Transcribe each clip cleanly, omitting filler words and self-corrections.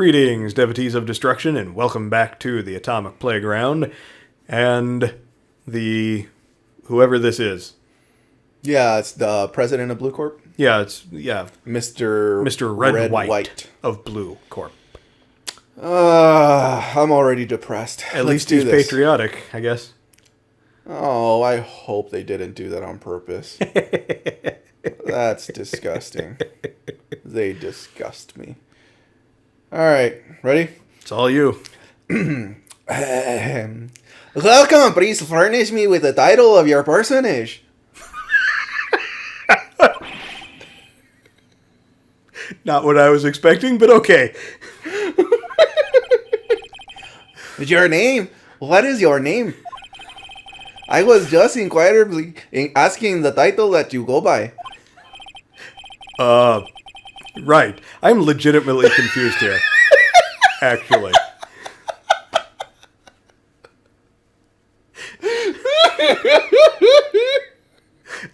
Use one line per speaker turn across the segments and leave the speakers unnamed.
Greetings, devotees of destruction, and welcome back to the Atomic Playground, and whoever this is.
Yeah, it's the president of Blue Corp.
Mr. Red White of Blue Corp.
I'm already depressed.
At least he's patriotic, I guess.
Oh, I hope they didn't do that on purpose. That's disgusting. They disgust me. All right, ready?
It's all you.
Welcome, please furnish me with the title of your personage.
Not what I was expecting, but okay.
Your name? What is your name? I was just inquiringly asking the title that you go by.
Right. I'm legitimately confused here. Actually.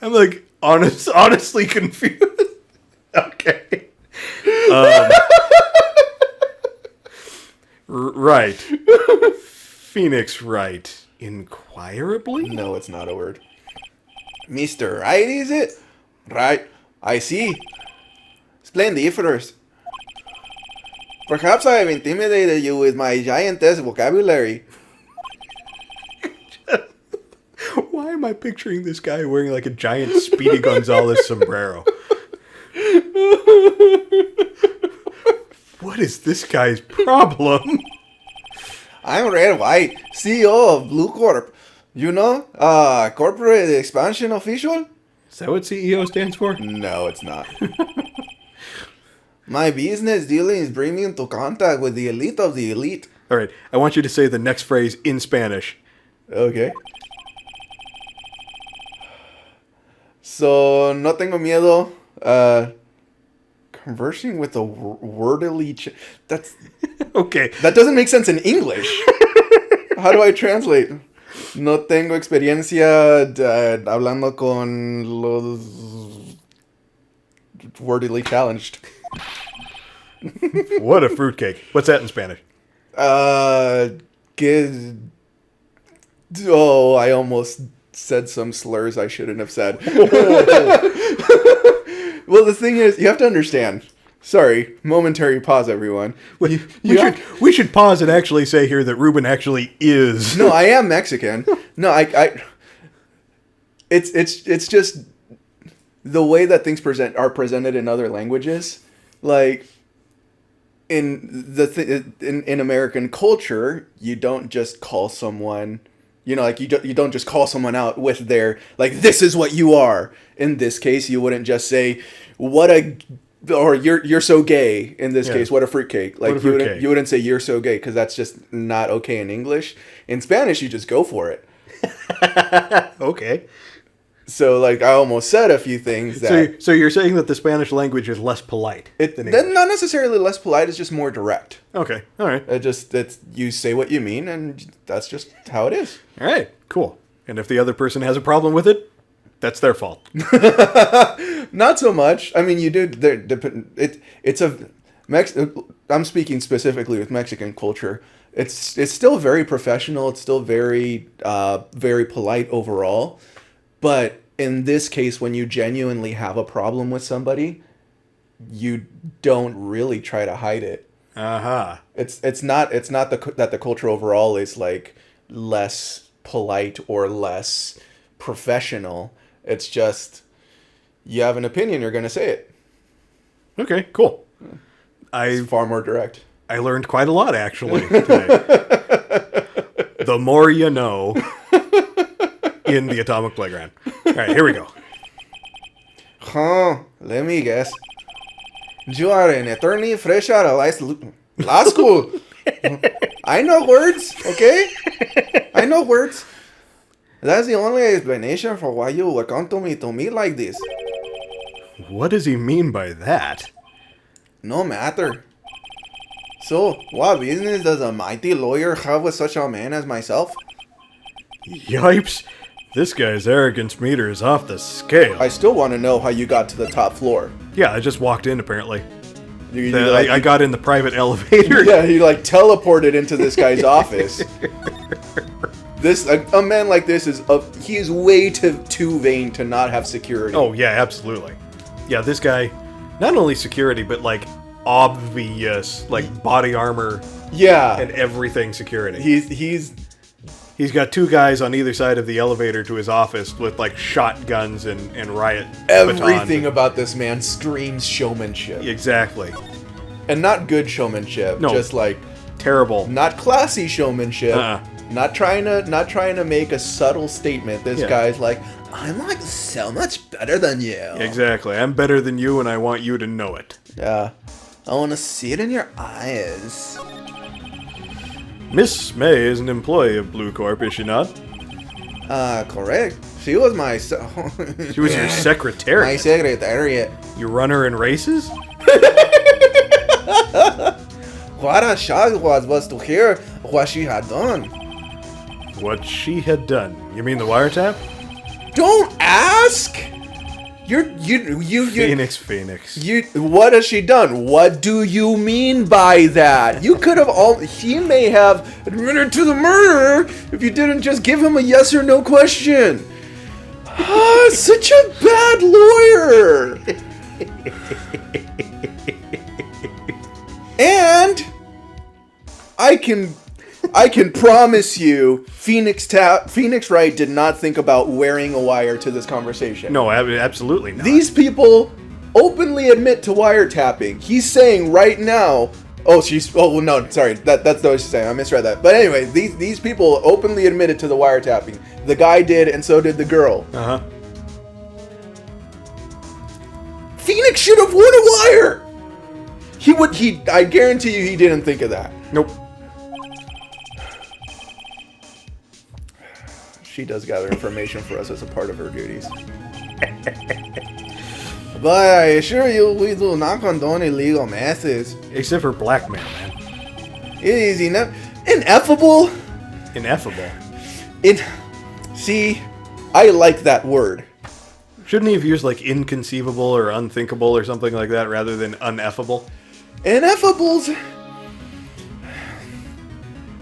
I'm like honestly confused. Okay. Right. Phoenix Wright. Inquirably?
No, it's not a word. Mr. Wright, is it? Right. I see. Splendiferous. Perhaps I have intimidated you with my giantess vocabulary.
Why am I picturing this guy wearing like a giant Speedy Gonzalez sombrero? What is this guy's problem?
I'm Red White, CEO of Blue Corp. You know, corporate expansion official?
Is that what CEO stands for?
No, it's not. My business dealings bring me into contact with the elite of the elite.
All right, I want you to say the next phrase in Spanish.
Okay. So, no tengo miedo. Conversing with a wordily... That's...
Okay.
That doesn't make sense in English. How do I translate? No tengo experiencia hablando con los wordily challenged.
What a fruitcake. What's that in Spanish?
Oh, I almost said some slurs I shouldn't have said. Well, the thing is, you have to understand. Sorry, momentary pause, everyone.
We should pause and actually say here that Ruben actually is.
No, I am Mexican. No, it's just the way that things are presented in other languages. Like in American culture, you don't just call someone, you don't just call someone out with their, like, this is what you are. In this case, you wouldn't just say, or you're so gay. In this case, what a fruitcake. Like, you wouldn't say you're so gay, because that's just not okay in English. In Spanish, you just go for it.
Okay.
So, like, I almost said a few things that...
So you're saying that the Spanish language is less polite than English?
Not necessarily less polite, it's just more direct.
Okay, all right.
You say what you mean, and that's just how it is.
All right, cool. And if the other person has a problem with it, that's their fault.
Not so much. I mean, you do... I'm speaking specifically with Mexican culture. It's still very professional. It's still very, very polite overall. But in this case, when you genuinely have a problem with somebody, you don't really try to hide it.
Uh-huh.
It's not that the culture overall is like less polite or less professional. It's just you have an opinion, you're going to say it.
Okay, cool.
It's far more direct.
I learned quite a lot actually today. The more you know. In the Atomic Playground. All right, here we go.
Let me guess. You are an attorney fresh out of law school. I know words, okay? I know words. That's the only explanation for why you would come to me like this.
What does he mean by that?
No matter. So, what business does a mighty lawyer have with such a man as myself?
Yipes. This guy's arrogance meter is off the scale.
I still want to know how you got to the top floor.
Yeah, I just walked in, apparently. I got in the private elevator.
Yeah, he like teleported into this guy's office. A man like this he is way too vain to not have security.
Oh yeah, absolutely. Yeah, this guy, not only security, but like obvious like body armor.
Yeah,
and everything security. He's got two guys on either side of the elevator to his office with like shotguns and riot.
Everything about this man screams showmanship.
Exactly.
And not good showmanship.
No,
just like
terrible.
Not classy showmanship. Not trying to make a subtle statement. This guy's like, I'm like so much better than you.
Exactly. I'm better than you, and I want you to know it.
Yeah. I want to see it in your eyes.
Miss May is an employee of Blue Corp, is she not?
Correct. She was my...
She was your secretary.
My secretariat.
You run her in races?
What a shock was to hear what she had done.
What she had done? You mean the wiretap?
Don't ask!
Phoenix.
What has she done? What do you mean by that? You could have he may have admitted to the murder if you didn't just give him a yes or no question. Such a bad lawyer. And I can promise you, Phoenix Wright did not think about wearing a wire to this conversation.
No, absolutely not.
These people openly admit to wiretapping. He's saying right now. Oh no, sorry. That's not what she's saying. I misread that. But anyway, these people openly admitted to the wiretapping. The guy did, and so did the girl. Phoenix should have worn a wire. I guarantee you, he didn't think of that.
Nope.
She does gather information for us as a part of her duties. But I assure you, we do not condone illegal methods.
Except for blackmail, man.
It is ineffable.
Ineffable.
See, I like that word.
Shouldn't he have used like inconceivable or unthinkable or something like that rather than uneffable?
Ineffables.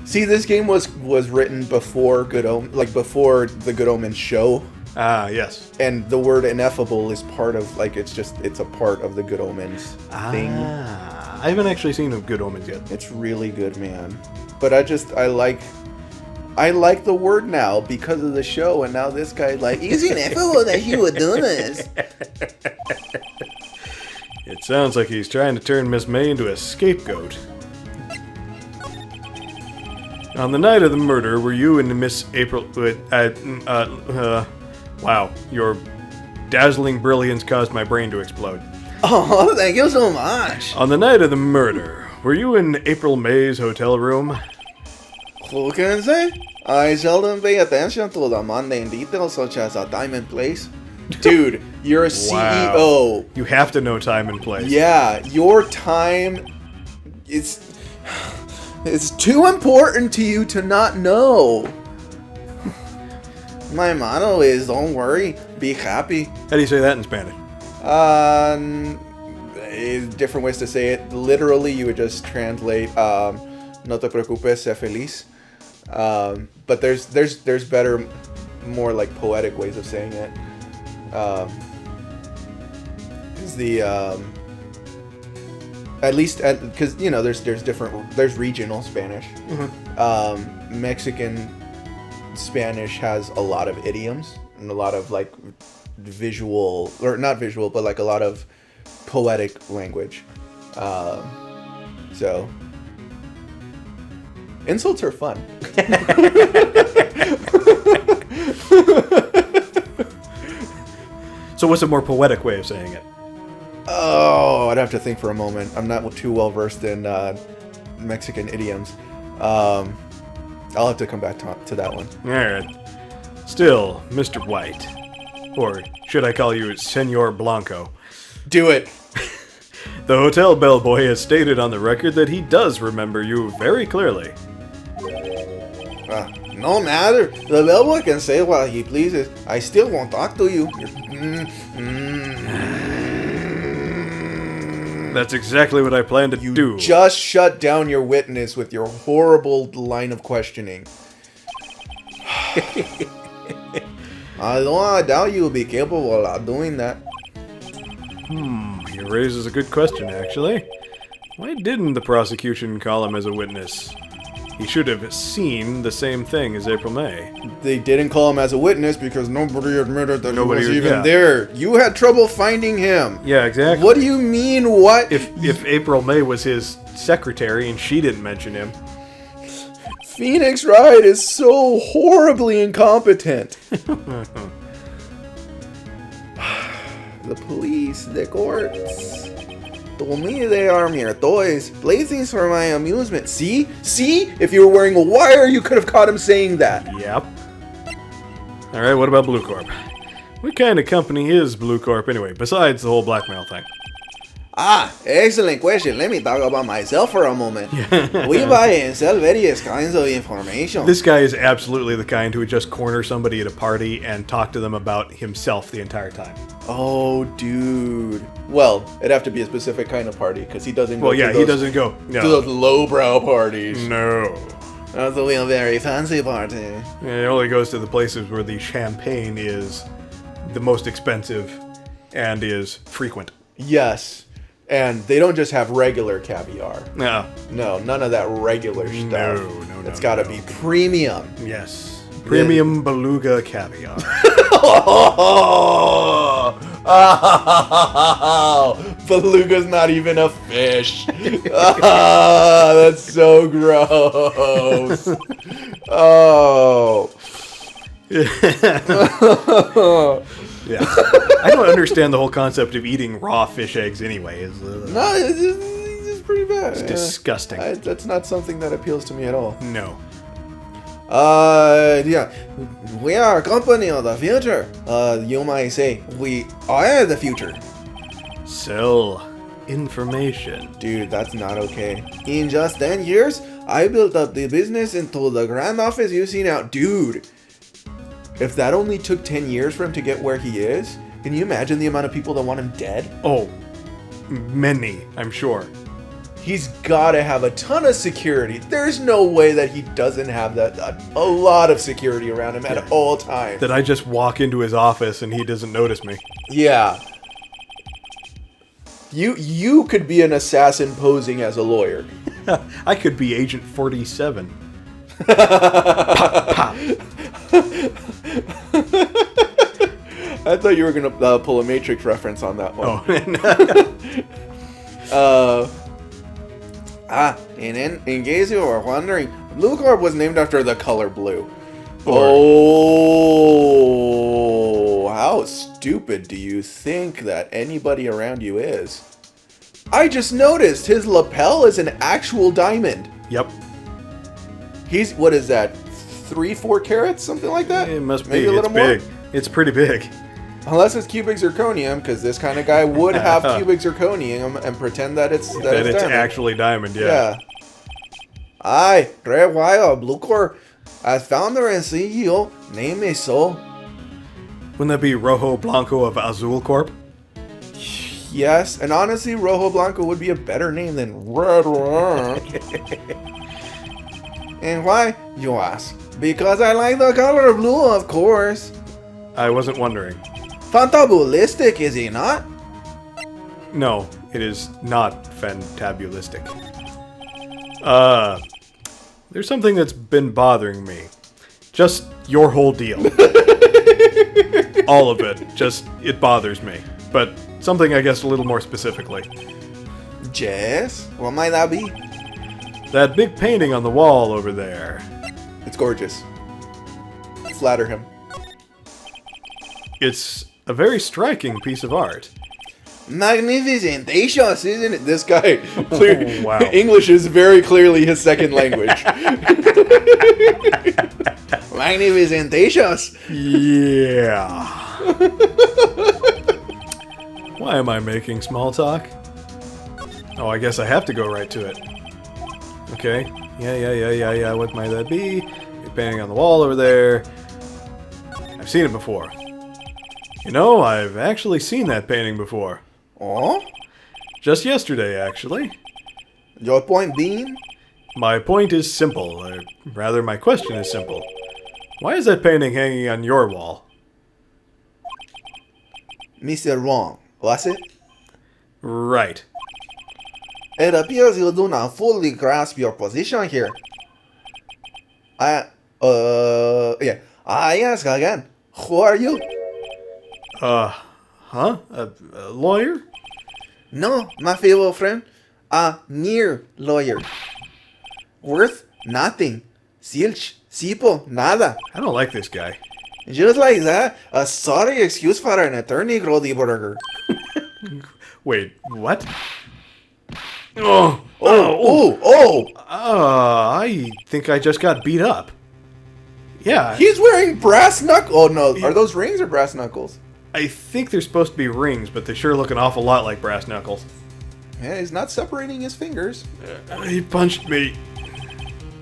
See, this game was written before before the Good Omens show.
Ah, yes.
And the word ineffable is part of it's a part of the Good Omens thing.
I haven't actually seen the Good Omens yet.
It's really good, man. But I like the word now because of the show, and now this guy is ineffable that he would do this.
It sounds like he's trying to turn Miss May into a scapegoat. On the night of the murder, were you and Miss April... wow, your dazzling brilliance caused my brain to explode.
Oh, thank you so much.
On the night of the murder, were you in April May's hotel room?
Who can say? I seldom pay attention to the mundane details such as a time and place. Dude, you're a CEO.
You have to know time and place.
Yeah, your time is... It's too important to you to not know. My motto is, don't worry, be happy.
How do you say that in Spanish?
Different ways to say it. Literally, you would just translate, no te preocupes, sé feliz. But there's better, more like poetic ways of saying it. At least, because there's regional Spanish. Mm-hmm. Mexican Spanish has a lot of idioms and a lot of like visual, or not visual, but like a lot of poetic language. So insults are fun.
So what's a more poetic way of saying it?
Oh, I'd have to think for a moment. I'm not too well versed in Mexican idioms. I'll have to come back to that one.
Alright. Still, Mr. White. Or should I call you Senor Blanco?
Do it.
The hotel bellboy has stated on the record that he does remember you very clearly.
No matter. The bellboy can say what he pleases. I still won't talk to you.
That's exactly what I plan to do.
Just shut down your witness with your horrible line of questioning. I doubt you will be capable of doing that.
He raises a good question, actually. Why didn't the prosecution call him as a witness? He should have seen the same thing as April May.
They didn't call him as a witness because nobody admitted that he was even
yeah.
there. You had trouble finding him.
Yeah, exactly.
What do you mean, what?
If April May was his secretary and she didn't mention him.
Phoenix Wright is so horribly incompetent. The police, the courts, told me they are mere toys, playthings for my amusement. See? See? If you were wearing a wire, you could have caught him saying that.
Yep. Alright, what about Blue Corp? What kind of company is Blue Corp anyway, besides the whole blackmail thing?
Ah, excellent question. Let me talk about myself for a moment. We buy and sell various kinds of information.
This guy is absolutely the kind who would just corner somebody at a party and talk to them about himself the entire time.
Oh, dude. Well, it'd have to be a specific kind of party, because he doesn't go
he doesn't go. No.
to those lowbrow parties.
No.
That's a very fancy party.
It only goes to the places where the champagne is the most expensive and is frequent.
Yes. And they don't just have regular caviar.
No.
No, none of that regular stuff.
No.
It's got to be premium.
Yes. Premium beluga caviar.
Beluga's not even a fish. That's so gross. Oh.
Yeah. I don't understand the whole concept of eating raw fish eggs anyway.
No, it's just pretty bad.
It's disgusting.
That's not something that appeals to me at all.
No.
Yeah. We are a company of the future. You might say, we are the future.
Sell information.
Dude, that's not okay. In just 10 years, I built up the business into the grand office you see now. Dude, if that only took 10 years for him to get where he is, can you imagine the amount of people that want him dead?
Oh, many, I'm sure.
He's got to have a ton of security. There's no way that he doesn't have that a lot of security around him at all times.
That I just walk into his office and he doesn't notice me.
Yeah. You could be an assassin posing as a lawyer.
I could be Agent 47. Pop, pop.
I thought you were going to pull a Matrix reference on that one.
Oh.
And in case you were wondering, Blue Corp was named after the color blue. Oh, how stupid do you think that anybody around you is? I just noticed his lapel is an actual diamond.
Yep.
He's, what is that, 3-4 carats, something like that?
It must be.
Maybe a little
It's
more?
big. It's pretty big.
Unless it's cubic zirconium, because this kind of guy would have cubic zirconium and pretend that it's
That it's
diamond.
actually diamond, yeah.
Yeah. I, Red Wire, Blue Corp, as founder and CEO, name is so.
Wouldn't that be Rojo Blanco of Azul Corp?
Yes, and honestly, Rojo Blanco would be a better name than Red Wire. And why, you ask? Because I like the color blue, of course.
I wasn't wondering.
Fantabulistic, is he not?
No, it is not fantabulistic. There's something that's been bothering me. Just your whole deal. All of it. Just, it bothers me. But something, I guess, a little more specifically.
Jess? What might that be?
That big painting on the wall over there.
It's gorgeous. Flatter him.
It's a very striking piece of art.
Magnificentacious, isn't it? This guy, clear,
Wow.
English is very clearly his second language. Magnificentacious.
Yeah. Why am I making small talk? Oh, I guess I have to go right to it. Okay. Yeah. What might that be? Big painting on the wall over there. I've seen it before. You know, I've actually seen that painting before.
Oh?
Just yesterday, actually.
Your point being?
My point is simple. Or rather, my question is simple. Why is that painting hanging on your wall?
Mr. Wrong, was it?
Right.
It appears you do not fully grasp your position here. I ask again. Who are you?
Huh? A lawyer?
No, my fellow friend. A mere lawyer. Worth nothing. Zilch, sipo, nada.
I don't like this guy.
Just like that, a sorry excuse for an attorney, Grody Burger.
Wait, what? Oh! I think I just got beat up. Yeah.
He's wearing brass knuckles. Oh no, are those rings or brass knuckles?
I think they're supposed to be rings, but they sure look an awful lot like brass knuckles.
Yeah, he's not separating his fingers.
He punched me.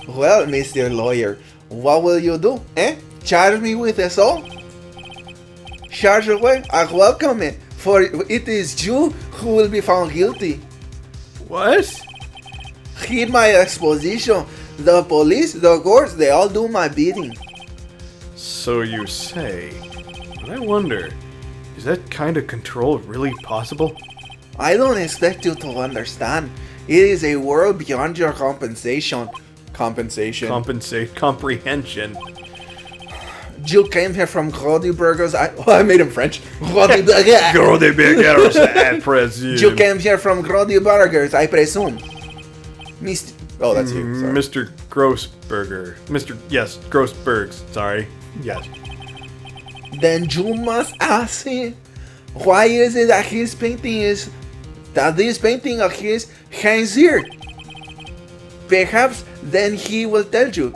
Well, Mr. Lawyer, what will you do? Charge me with assault? Charge away, I welcome it, for it is you who will be found guilty.
What?
Heed my exposition. The police, the courts, they all do my bidding.
So you say. But I wonder, is that kind of control really possible?
I don't expect you to understand. It is a world beyond your compensation.
Comprehension.
You came here from Cody Burgers. I made him French. Cody Burgers.
Grody Burgers, I presume.
You came here from Cody Burgers, I presume. Mr. Oh, that's you. Sorry.
Mr. Grossberger. Yes, Grossbergs. Sorry. Yes.
Then you must ask him, why is it that this painting of his hangs here? Perhaps then he will tell you.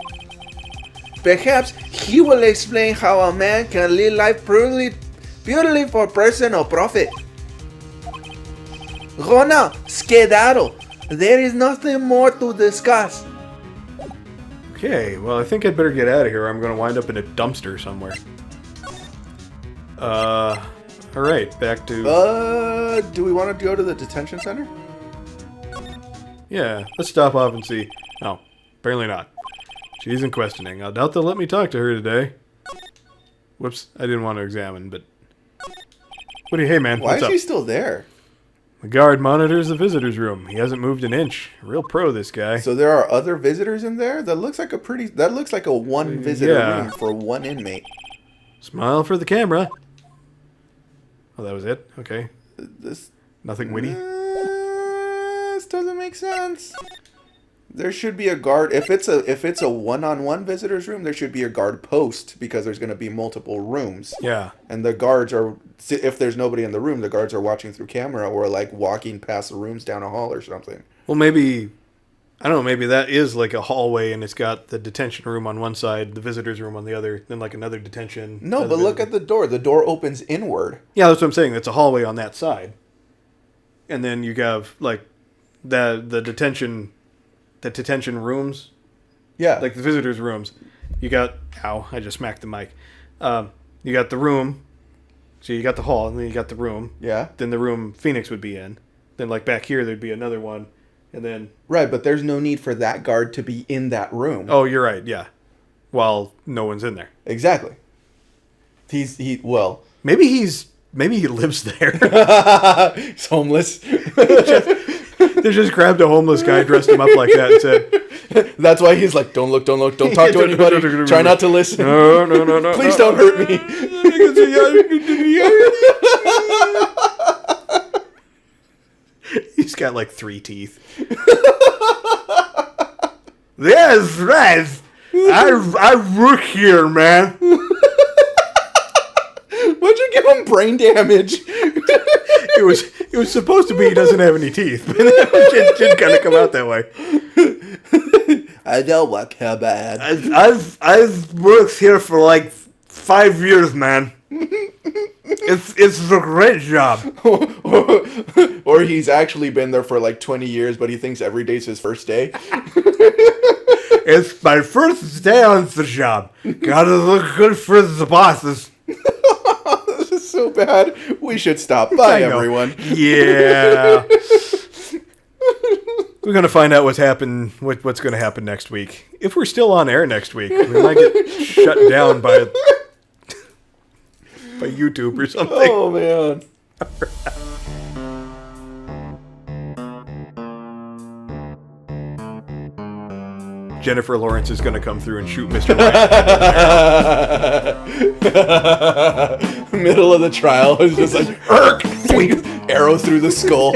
Perhaps he will explain how a man can live life purely for personal profit. Go now, skedaddle. There is nothing more to discuss.
Okay, well, I think I'd better get out of here. I'm going to wind up in a dumpster somewhere. Alright, back to...
Do we want to go to the detention center?
Yeah, let's stop off and see. No, apparently not. She isn't questioning. I doubt they'll let me talk to her today. Whoops, I didn't want to examine, but... Hey man,
Why
what's
is
up?
he still there?
The guard monitors the visitor's room. He hasn't moved an inch. Real pro, this guy.
So there are other visitors in there? That looks like a one visitor room for one inmate.
Smile for the camera. Oh, that was it? Okay.
This
Nothing witty?
This doesn't make sense. There should be a guard. If it's a one-on-one visitor's room, there should be a guard post because there's going to be multiple rooms.
Yeah.
And the guards are, if there's nobody in the room, the guards are watching through camera or like walking past the rooms down a hall or something.
Well, maybe, I don't know, maybe that is like a hallway and it's got the detention room on one side, the visitor's room on the other, then like another detention.
No, but look at the door. The door opens inward.
Yeah, that's what I'm saying. It's a hallway on that side. And then you have like the detention rooms.
Yeah.
Like the visitors' rooms. You got, ow, I just smacked the mic. You got the room. So you got the hall, and then you got the room.
Yeah.
Then the room Phoenix would be in. Then like back here, there'd be another one. And then...
Right, but there's no need for that guard to be in that room.
Oh, you're right, yeah. While no one's in there.
Exactly. Well...
Maybe he lives there.
He's homeless.
They just grabbed a homeless guy, dressed him up like that, and said...
That's why he's like, don't look, don't talk to anybody, try not to listen.
No.
Please don't hurt me.
He's got like 3 teeth. Yes, right. I work here, man.
Why'd you give him brain damage?
It was supposed to be he doesn't have any teeth, but it did kind of come out that way.
I don't work here, bad.
I've worked here for like 5 years, man. It's a great job.
Or he's actually been there for like 20 years, but he thinks every day's his first day.
It's my first day on the job. Gotta look good for the bosses.
This is so bad. We should stop. Bye, everyone.
Yeah. We're going to find out what's going to happen next week. If we're still on air next week, we might get shut down by YouTube or something.
Oh, man.
Jennifer Lawrence is going to come through and shoot Mr. Wright.
Middle of the trial is just like, arrow through the skull.